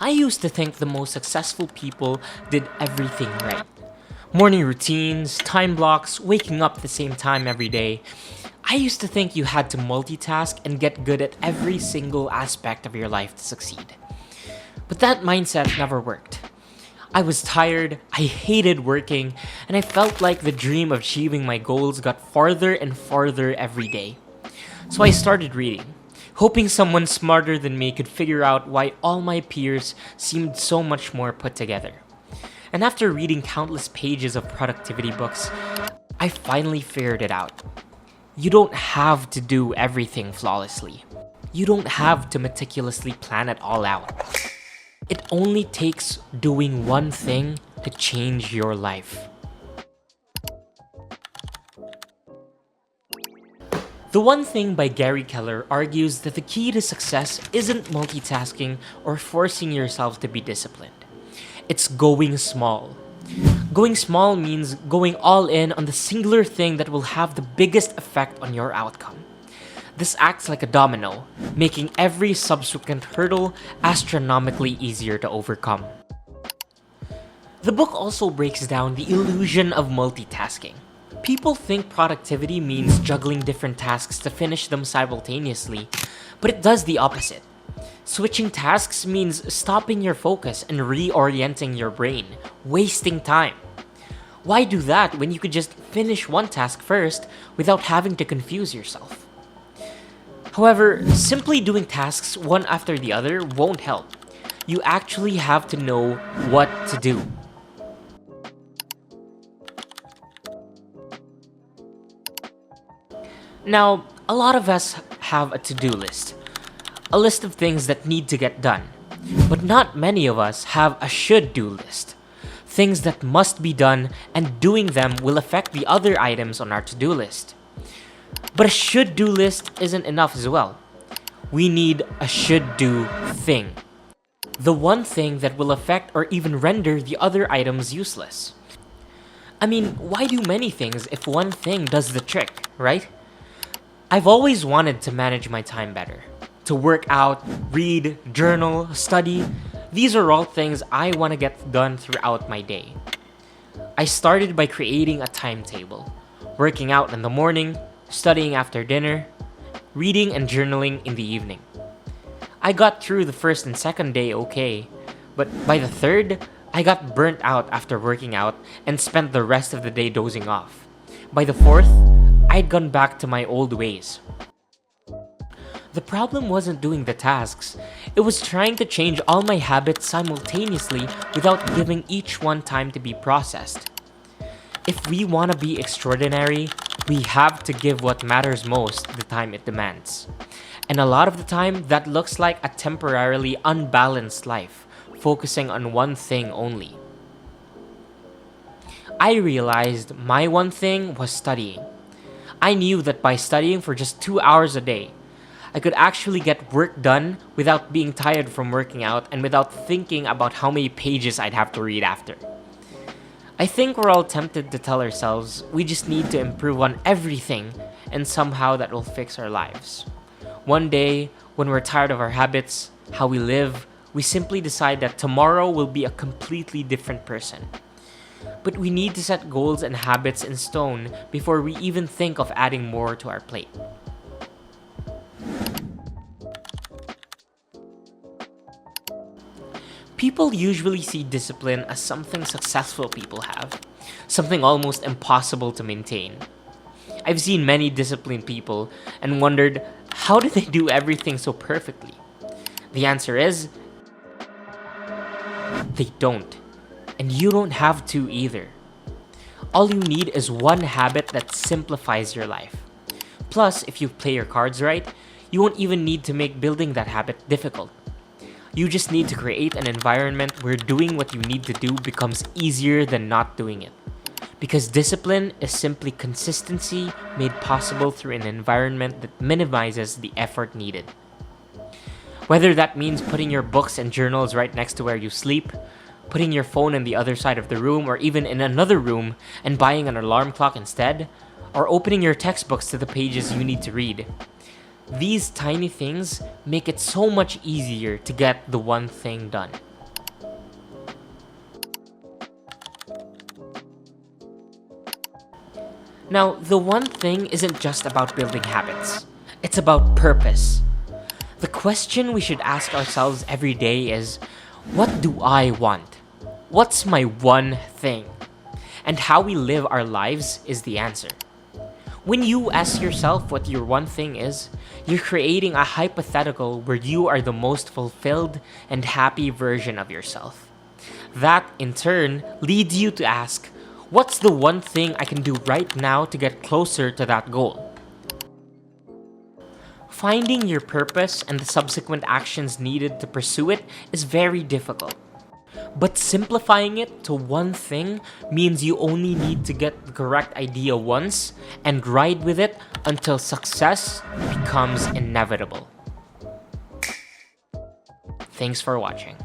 I used to think the most successful people did everything right. Morning routines, time blocks, waking up at the same time every day. I used to think you had to multitask and get good at every single aspect of your life to succeed. But that mindset never worked. I was tired, I hated working, and I felt like the dream of achieving my goals got farther and farther every day. So I started reading, hoping someone smarter than me could figure out why all my peers seemed so much more put together. And after reading countless pages of productivity books, I finally figured it out. You don't have to do everything flawlessly. You don't have to meticulously plan it all out. It only takes doing one thing to change your life. The One Thing by Gary Keller argues that the key to success isn't multitasking or forcing yourself to be disciplined. It's going small. Going small means going all in on the singular thing that will have the biggest effect on your outcome. This acts like a domino, making every subsequent hurdle astronomically easier to overcome. The book also breaks down the illusion of multitasking. People think productivity means juggling different tasks to finish them simultaneously, but it does the opposite. Switching tasks means stopping your focus and reorienting your brain, wasting time. Why do that when you could just finish one task first without having to confuse yourself? However, simply doing tasks one after the other won't help. You actually have to know what to do. Now, a lot of us have a to-do list. A list of things that need to get done. But not many of us have a should-do list. Things that must be done, and doing them will affect the other items on our to-do list. But a should-do list isn't enough as well. We need a should-do thing. The one thing that will affect or even render the other items useless. I mean, why do many things if one thing does the trick, right? I've always wanted to manage my time better. To work out, read, journal, study. These are all things I want to get done throughout my day. I started by creating a timetable. Working out in the morning, studying after dinner, reading and journaling in the evening. I got through the first and second day okay, but by the third, I got burnt out after working out and spent the rest of the day dozing off. By the fourth, I'd gone back to my old ways. The problem wasn't doing the tasks, it was trying to change all my habits simultaneously without giving each one time to be processed. If we want to be extraordinary, we have to give what matters most the time it demands. And a lot of the time, that looks like a temporarily unbalanced life, focusing on one thing only. I realized my one thing was studying. I knew that by studying for just 2 hours a day, I could actually get work done without being tired from working out and without thinking about how many pages I'd have to read after. I think we're all tempted to tell ourselves we just need to improve on everything and somehow that will fix our lives. One day, when we're tired of our habits, how we live, we simply decide that tomorrow will be a completely different person. But we need to set goals and habits in stone before we even think of adding more to our plate. People usually see discipline as something successful people have, something almost impossible to maintain. I've seen many disciplined people and wondered, how do they do everything so perfectly? The answer is, they don't. And you don't have to either. All you need is one habit that simplifies your life. Plus, if you play your cards right, you won't even need to make building that habit difficult. You just need to create an environment where doing what you need to do becomes easier than not doing it. Because discipline is simply consistency made possible through an environment that minimizes the effort needed. Whether that means putting your books and journals right next to where you sleep, putting your phone on the other side of the room or even in another room and buying an alarm clock instead, or opening your textbooks to the pages you need to read. These tiny things make it so much easier to get the one thing done. Now, the one thing isn't just about building habits, it's about purpose. The question we should ask ourselves every day is, what do I want? What's my one thing? And how we live our lives is the answer. When you ask yourself what your one thing is, you're creating a hypothetical where you are the most fulfilled and happy version of yourself. That, in turn, leads you to ask, what's the one thing I can do right now to get closer to that goal? Finding your purpose and the subsequent actions needed to pursue it is very difficult. But simplifying it to one thing means you only need to get the correct idea once and ride with it until success becomes inevitable. Thanks for watching.